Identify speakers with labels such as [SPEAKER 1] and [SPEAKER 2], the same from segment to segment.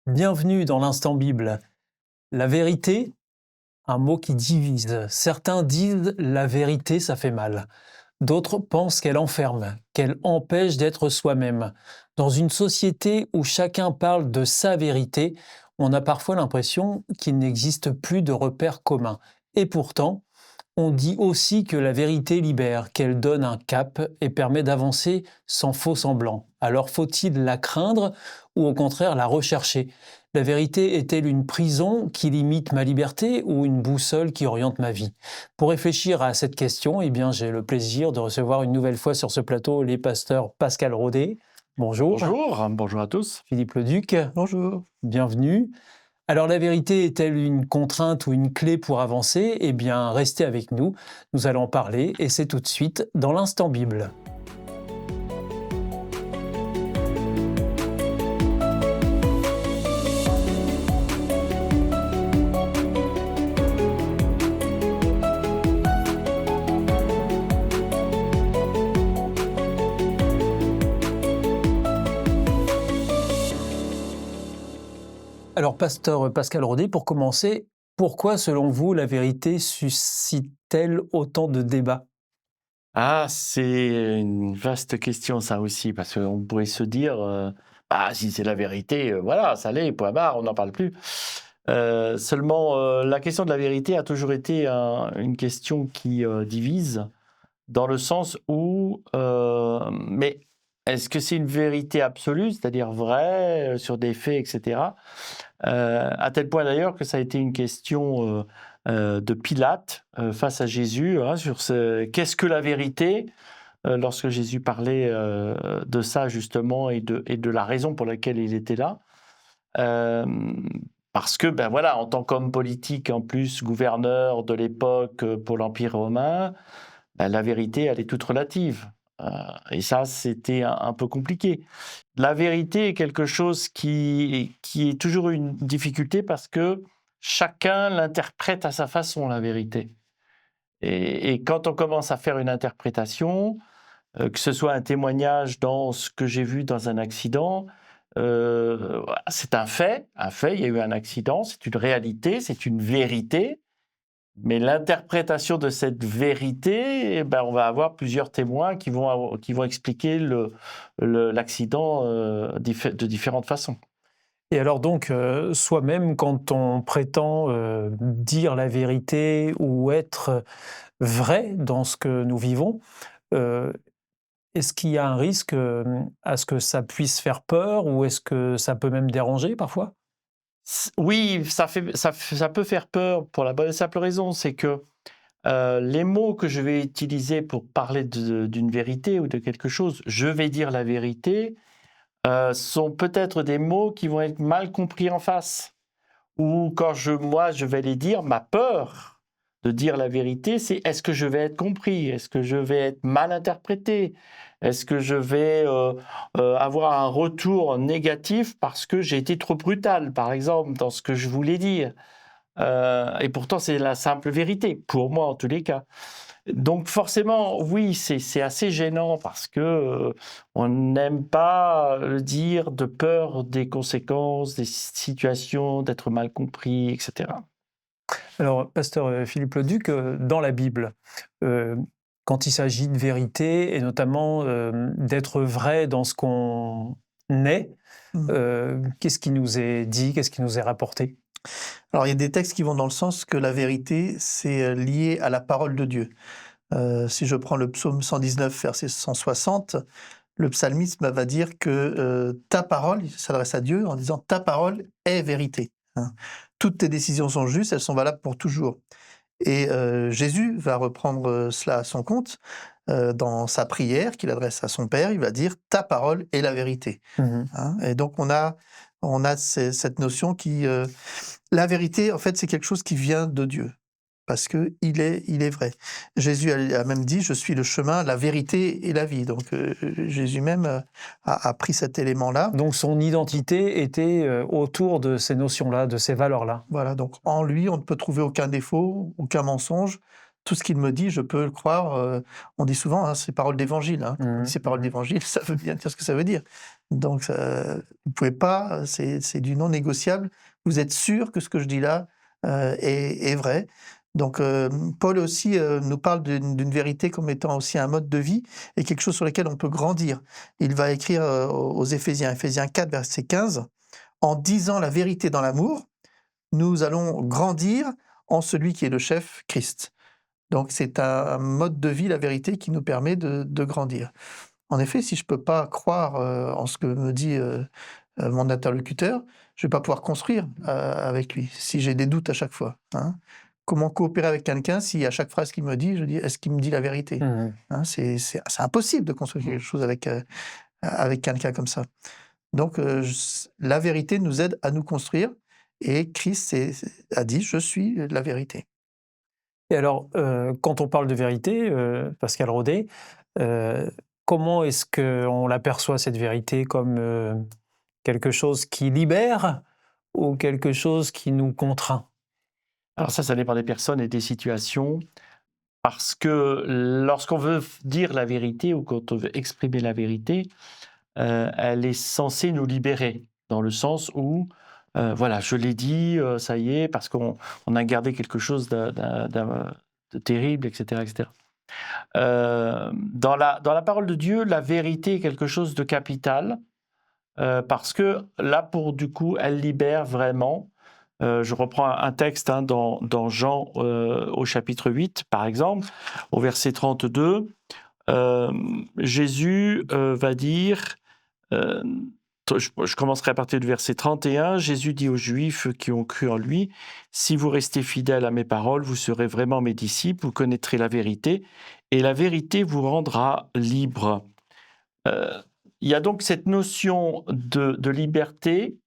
[SPEAKER 1] Bienvenue dans l'Instant Bible. La vérité, un mot qui divise. Certains disent la vérité, ça fait mal. D'autres pensent qu'elle enferme, qu'elle empêche d'être soi-même. Dans une société où chacun parle de sa vérité, on a parfois l'impression qu'il n'existe plus de repères communs. Et pourtant, on dit aussi que la vérité libère, qu'elle donne un cap et permet d'avancer sans faux semblant. Alors faut-il la craindre ou au contraire la rechercher? La vérité est-elle une prison qui limite ma liberté ou une boussole qui oriente ma vie? Pour réfléchir à cette question, eh bien, j'ai le plaisir de recevoir une nouvelle fois sur ce plateau les pasteurs Pascal Rodet. Bonjour.
[SPEAKER 2] Bonjour à tous.
[SPEAKER 1] Philippe Leduc.
[SPEAKER 3] Bonjour.
[SPEAKER 1] Bienvenue. Alors la vérité est-elle une contrainte ou une clé pour avancer? Eh bien, restez avec nous, nous allons en parler et c'est tout de suite dans l'Instant Bible. Alors, pasteur Pascal Rodet, pour commencer, pourquoi, selon vous, la vérité suscite-t-elle autant de débats?
[SPEAKER 2] Ah, c'est une vaste question ça aussi, parce qu'on pourrait se dire, si c'est la vérité, voilà, ça l'est, point barre, on n'en parle plus. Seulement, la question de la vérité a toujours été une question qui divise, dans le sens où, mais est-ce que c'est une vérité absolue, c'est-à-dire vraie, sur des faits, etc. À tel point d'ailleurs que ça a été une question de Pilate face à Jésus, sur qu'est-ce que la vérité, lorsque Jésus parlait de ça justement et de la raison pour laquelle il était là. Parce que, en tant qu'homme politique, en plus gouverneur de l'époque pour l'Empire romain, la vérité, elle est toute relative. Et ça, c'était un peu compliqué. La vérité est quelque chose qui est toujours une difficulté parce que chacun l'interprète à sa façon, la vérité. Et quand on commence à faire une interprétation, que ce soit un témoignage dans ce que j'ai vu dans un accident, c'est un fait, il y a eu un accident, c'est une réalité, c'est une vérité. Mais l'interprétation de cette vérité, on va avoir plusieurs témoins qui vont expliquer l'accident de différentes façons.
[SPEAKER 1] Et alors donc, soi-même, quand on prétend dire la vérité ou être vrai dans ce que nous vivons, euh, est-ce qu'il y a un risque à ce que ça puisse faire peur ou est-ce que ça peut même déranger parfois?
[SPEAKER 2] Oui, ça peut faire peur pour la bonne et simple raison, c'est que les mots que je vais utiliser pour parler d'une vérité ou de quelque chose, je vais dire la vérité, sont peut-être des mots qui vont être mal compris en face. Ou quand moi, je vais les dire, ma peur de dire la vérité, c'est est-ce que je vais être compris? Est-ce que je vais être mal interprété? Est-ce que je vais avoir un retour négatif parce que j'ai été trop brutal, par exemple, dans ce que je voulais dire? Et pourtant, c'est la simple vérité, pour moi en tous les cas. Donc forcément, oui, c'est assez gênant parce que on n'aime pas le dire de peur des conséquences, des situations, d'être mal compris, etc.
[SPEAKER 1] Alors, pasteur Philippe Leduc, dans la Bible, euh, quand il s'agit de vérité et notamment d'être vrai dans ce qu'on est, qu'est-ce qui nous est dit, qu'est-ce qui nous est rapporté?
[SPEAKER 3] Alors, il y a des textes qui vont dans le sens que la vérité, c'est lié à la parole de Dieu. Si je prends le psaume 119, verset 160, le psalmiste va dire que ta parole, il s'adresse à Dieu en disant ta parole est vérité. Hein. Toutes tes décisions sont justes, elles sont valables pour toujours. Et Jésus va reprendre cela à son compte dans sa prière qu'il adresse à son Père. Il va dire ta parole est la vérité.
[SPEAKER 1] Mhm.
[SPEAKER 3] Hein. Et donc on a cette notion qui la vérité, en fait, c'est quelque chose qui vient de Dieu, parce que il est vrai. Jésus a même dit: «Je suis le chemin, la vérité et la vie». Donc Jésus même a pris cet élément-là.
[SPEAKER 1] Donc son identité était autour de ces notions-là, de ces valeurs-là.
[SPEAKER 3] Voilà, donc en lui, on ne peut trouver aucun défaut, aucun mensonge. Tout ce qu'il me dit, je peux le croire. On dit souvent, c'est paroles d'évangile. Hein. Quand on dit c'est paroles d'évangile, ça veut bien dire ce que ça veut dire. Donc, vous ne pouvez pas, c'est du non négociable. Vous êtes sûr que ce que je dis là est vrai. Donc, Paul aussi nous parle d'une vérité comme étant aussi un mode de vie et quelque chose sur lequel on peut grandir. Il va écrire aux Éphésiens, Éphésiens 4, verset 15, « En disant la vérité dans l'amour, nous allons grandir en celui qui est le chef, Christ. » Donc, c'est un mode de vie, la vérité, qui nous permet de grandir. En effet, si je ne peux pas croire en ce que me dit mon interlocuteur, je ne vais pas pouvoir construire avec lui, si j'ai des doutes à chaque fois. Hein. Comment coopérer avec quelqu'un si à chaque phrase qu'il me dit, je dis, est-ce qu'il me dit la vérité? Hein, c'est impossible de construire quelque chose avec quelqu'un comme ça. Donc, la vérité nous aide à nous construire, et Christ a dit, je suis la vérité.
[SPEAKER 1] Et alors, quand on parle de vérité, Pascal Rodet, comment est-ce qu'on l'aperçoit, cette vérité, comme quelque chose qui libère ou quelque chose qui nous contraint?
[SPEAKER 2] Alors ça dépend des personnes et des situations, parce que lorsqu'on veut dire la vérité ou quand on veut exprimer la vérité, elle est censée nous libérer, dans le sens où, voilà, je l'ai dit, ça y est, parce qu'on a gardé quelque chose de terrible, etc., etc. Dans la parole de Dieu, la vérité est quelque chose de capital, parce que là, du coup, elle libère vraiment. Je reprends un texte dans Jean au chapitre 8, par exemple, au verset 32. Jésus va dire, je commencerai à partir du verset 31, Jésus dit aux Juifs qui ont cru en lui, « Si vous restez fidèles à mes paroles, vous serez vraiment mes disciples, vous connaîtrez la vérité, et la vérité vous rendra libre. » Il y a donc cette notion de liberté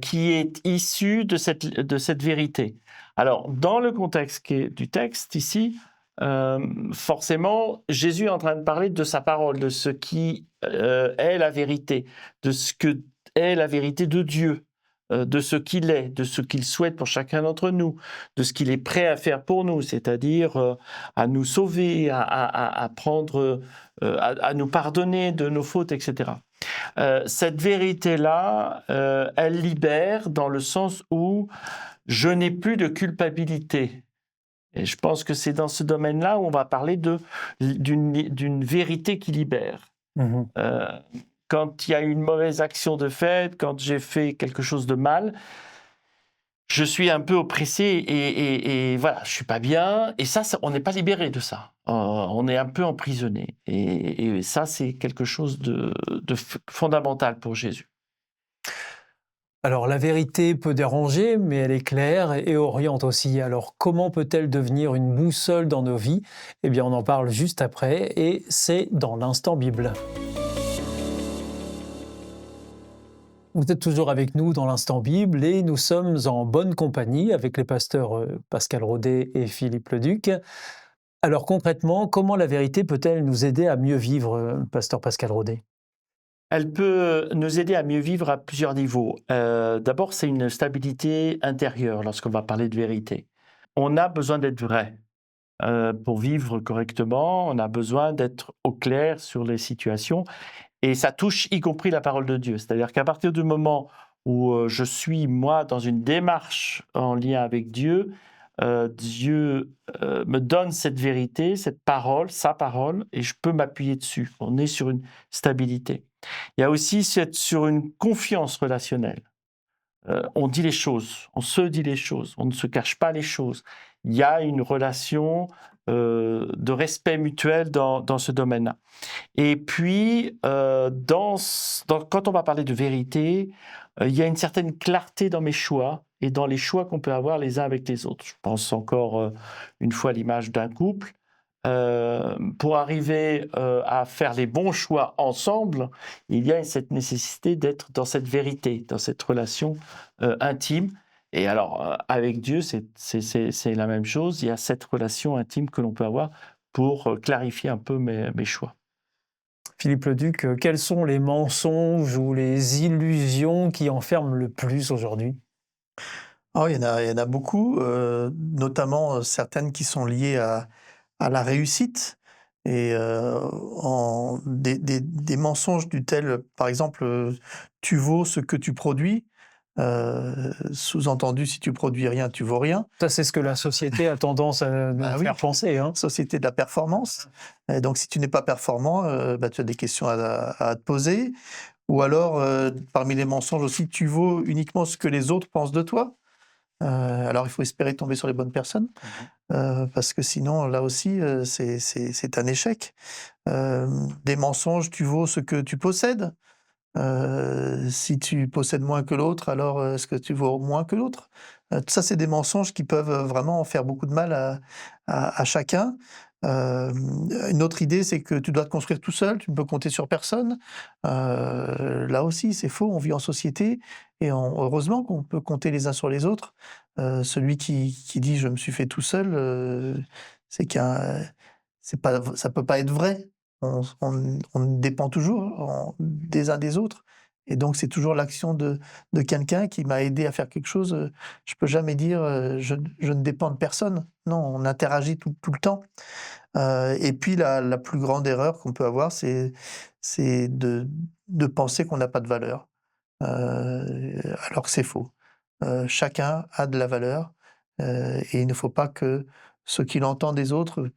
[SPEAKER 2] qui est issue de cette vérité. Alors, dans le contexte du texte ici, forcément, Jésus est en train de parler de sa parole, de ce qui est la vérité, de ce que est la vérité de Dieu, de ce qu'il est, de ce qu'il souhaite pour chacun d'entre nous, de ce qu'il est prêt à faire pour nous, c'est-à-dire à nous sauver, à nous pardonner de nos fautes, etc. Cette vérité-là, elle libère dans le sens où je n'ai plus de culpabilité. Et je pense que c'est dans ce domaine-là où on va parler d'une vérité qui libère.
[SPEAKER 1] Mmh.
[SPEAKER 2] Quand il y a une mauvaise action de fait, quand j'ai fait quelque chose de mal, je suis un peu oppressé et voilà, je suis pas bien. Et ça on n'est pas libéré de ça. On est un peu emprisonné. Et ça, c'est quelque chose de fondamental pour Jésus.
[SPEAKER 1] Alors, la vérité peut déranger, mais elle est claire et oriente aussi. Alors, comment peut-elle devenir une boussole dans nos vies? Eh bien, on en parle juste après, et c'est dans l'Instant Bible. Vous êtes toujours avec nous dans l'Instant Bible, et nous sommes en bonne compagnie avec les pasteurs Pascal Rodet et Philippe Leduc. Alors concrètement, comment la vérité peut-elle nous aider à mieux vivre, pasteur Pascal Rodet?
[SPEAKER 2] Elle peut nous aider à mieux vivre à plusieurs niveaux. D'abord, c'est une stabilité intérieure lorsqu'on va parler de vérité. On a besoin d'être vrai. Pour vivre correctement, on a besoin d'être au clair sur les situations. Et ça touche y compris la parole de Dieu. C'est-à-dire qu'à partir du moment où je suis, moi, dans une démarche en lien avec Dieu, Dieu me donne cette vérité, cette parole, sa parole, et je peux m'appuyer dessus. On est sur une stabilité. Il y a aussi sur une confiance relationnelle. On dit les choses, on se dit les choses, on ne se cache pas les choses. Il y a une relation de respect mutuel dans ce domaine-là. Et puis, quand on va parler de vérité, il y a une certaine clarté dans mes choix et dans les choix qu'on peut avoir les uns avec les autres. Je pense encore une fois à l'image d'un couple. Pour arriver à faire les bons choix ensemble, il y a cette nécessité d'être dans cette vérité, dans cette relation intime. Et alors, avec Dieu, c'est la même chose. Il y a cette relation intime que l'on peut avoir pour clarifier un peu mes choix.
[SPEAKER 1] Philippe Leduc, quels sont les mensonges ou les illusions qui enferment le plus aujourd'hui?
[SPEAKER 3] Oh, il y en a beaucoup, notamment certaines qui sont liées à la réussite. Et des mensonges du tel, par exemple, tu vaux ce que tu produis. Sous-entendu, si tu produis rien, tu vaux rien.
[SPEAKER 1] Ça, c'est ce que la société a tendance à nous
[SPEAKER 3] Bah oui,
[SPEAKER 1] faire penser, hein.
[SPEAKER 3] société de la performance. Et donc, si tu n'es pas performant, bah, tu as des questions à te poser. Ou alors, parmi les mensonges aussi, tu vaux uniquement ce que les autres pensent de toi. Alors, il faut espérer tomber sur les bonnes personnes, parce que sinon, là aussi, c'est un échec. Des mensonges, tu vaux ce que tu possèdes. Si tu possèdes moins que l'autre, alors est-ce que tu vaux moins que l'autre? Tout ça, c'est des mensonges qui peuvent vraiment faire beaucoup de mal à chacun. Une autre idée, c'est que tu dois te construire tout seul, tu ne peux compter sur personne. Là aussi, c'est faux, on vit en société et heureusement qu'on peut compter les uns sur les autres. Celui qui dit: «Je me suis fait tout seul», c'est qu'un c'est pas ça peut pas être vrai. On dépend toujours des uns des autres et donc c'est toujours l'action de quelqu'un qui m'a aidé à faire quelque chose, je peux jamais dire, «Je ne dépends de personne». Non, on interagit tout le temps, et puis la plus grande erreur qu'on peut avoir, c'est de penser qu'on n'a pas de valeur, alors que c'est faux. Chacun a de la valeur, et il ne faut pas que ce qu'il entend des autres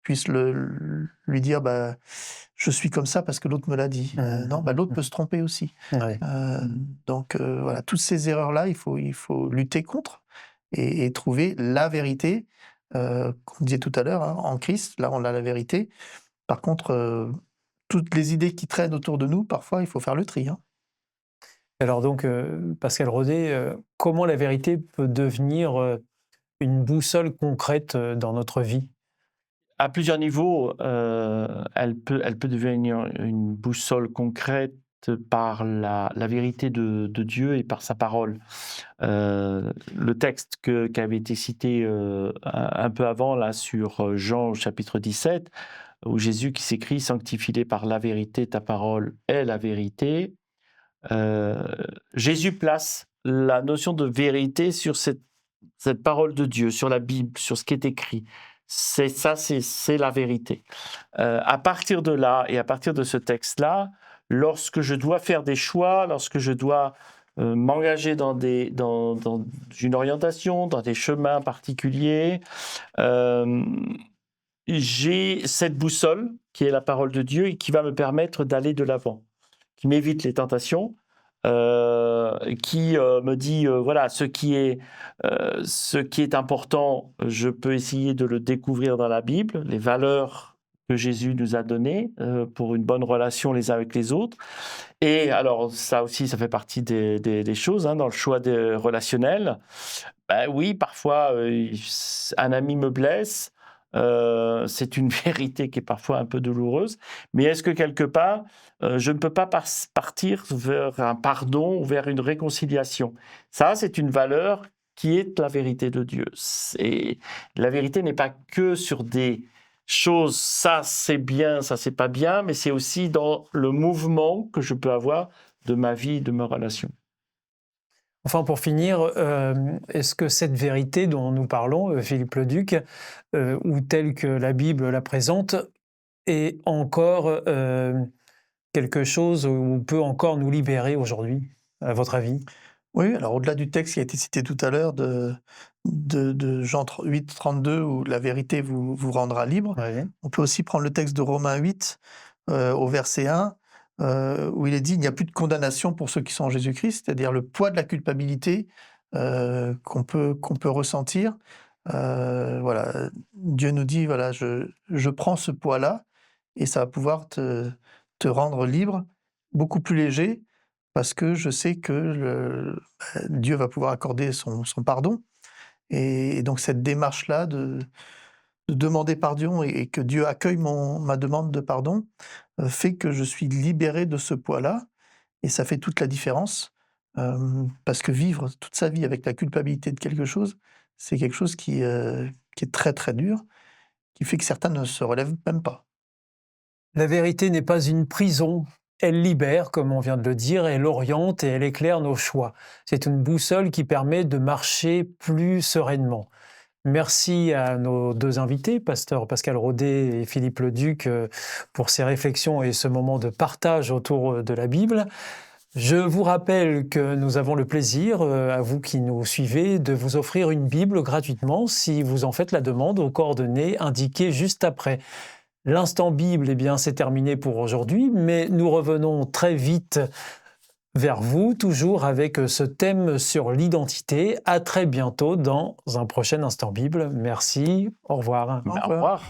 [SPEAKER 3] puisse lui dire: «Bah, je suis comme ça parce que l'autre me l'a dit». Non, bah, l'autre peut se tromper aussi.
[SPEAKER 1] Ouais.
[SPEAKER 3] Donc voilà, toutes ces erreurs-là, il faut lutter contre et trouver la vérité, comme on disait tout à l'heure, hein, en Christ, là, on a la vérité. Par contre, toutes les idées qui traînent autour de nous, parfois, il faut faire le tri, hein.
[SPEAKER 1] Alors donc, Pascal Rodet, comment la vérité peut devenir, une boussole concrète, dans notre vie?
[SPEAKER 2] À plusieurs niveaux, elle peut devenir une boussole concrète par la vérité de Dieu et par sa parole. Le texte qui avait été cité un peu avant, là, sur Jean au chapitre 17, où Jésus qui s'écrit: «Sanctifie-les par la vérité, ta parole est la vérité». Euh, Jésus place la notion de vérité sur cette parole de Dieu, sur la Bible, sur ce qui est écrit. C'est ça, c'est la vérité. À partir de là et à partir de ce texte-là, lorsque je dois faire des choix, lorsque je dois m'engager dans une orientation, dans des chemins particuliers, j'ai cette boussole qui est la parole de Dieu et qui va me permettre d'aller de l'avant, qui m'évite les tentations, qui me dit voilà, ce qui est important, je peux essayer de le découvrir dans la Bible, les valeurs que Jésus nous a données pour une bonne relation les uns avec les autres. Et alors ça aussi, ça fait partie des choses dans le choix relationnel. Ben oui, parfois un ami me blesse. C'est une vérité qui est parfois un peu douloureuse, mais est-ce que quelque part, je ne peux pas partir vers un pardon ou vers une réconciliation? Ça, c'est une valeur qui est la vérité de Dieu. La vérité n'est pas que sur des choses, ça c'est bien, ça c'est pas bien, mais c'est aussi dans le mouvement que je peux avoir de ma vie, de mes relations.
[SPEAKER 1] Enfin, pour finir, est-ce que cette vérité dont nous parlons, Philippe Leduc, ou telle que la Bible la présente, est encore, quelque chose où peut encore nous libérer aujourd'hui, à votre avis?
[SPEAKER 3] Oui, alors au-delà du texte qui a été cité tout à l'heure de Jean 8, 32, où la vérité vous rendra libre,
[SPEAKER 1] Ouais.
[SPEAKER 3] on peut aussi prendre le texte de Romains 8, au verset 1, où il est dit: «Il n'y a plus de condamnation pour ceux qui sont en Jésus-Christ», c'est-à-dire le poids de la culpabilité, qu'on peut ressentir. Voilà, Dieu nous dit: «Voilà, je prends ce poids-là et ça va pouvoir te rendre libre, beaucoup plus léger, parce que je sais que Dieu va pouvoir accorder son pardon». Et donc cette démarche-là de demander pardon et que Dieu accueille ma demande de pardon, fait que je suis libéré de ce poids-là et ça fait toute la différence. Parce que vivre toute sa vie avec la culpabilité de quelque chose, c'est quelque chose qui est très, très dur, qui fait que certains ne se relèvent même pas.
[SPEAKER 1] La vérité n'est pas une prison. Elle libère, comme on vient de le dire, elle oriente et elle éclaire nos choix. C'est une boussole qui permet de marcher plus sereinement. Merci à nos deux invités, pasteur Pascal Rodet et Philippe Leduc, pour ces réflexions et ce moment de partage autour de la Bible. Je vous rappelle que nous avons le plaisir, à vous qui nous suivez, de vous offrir une Bible gratuitement si vous en faites la demande aux coordonnées indiquées juste après. L'instant Bible, eh bien, c'est terminé pour aujourd'hui, mais nous revenons très vite vers vous, toujours avec ce thème sur l'identité. À très bientôt dans un prochain Instant Bible. Merci, au revoir.
[SPEAKER 3] Au
[SPEAKER 2] Au
[SPEAKER 3] revoir.
[SPEAKER 2] revoir.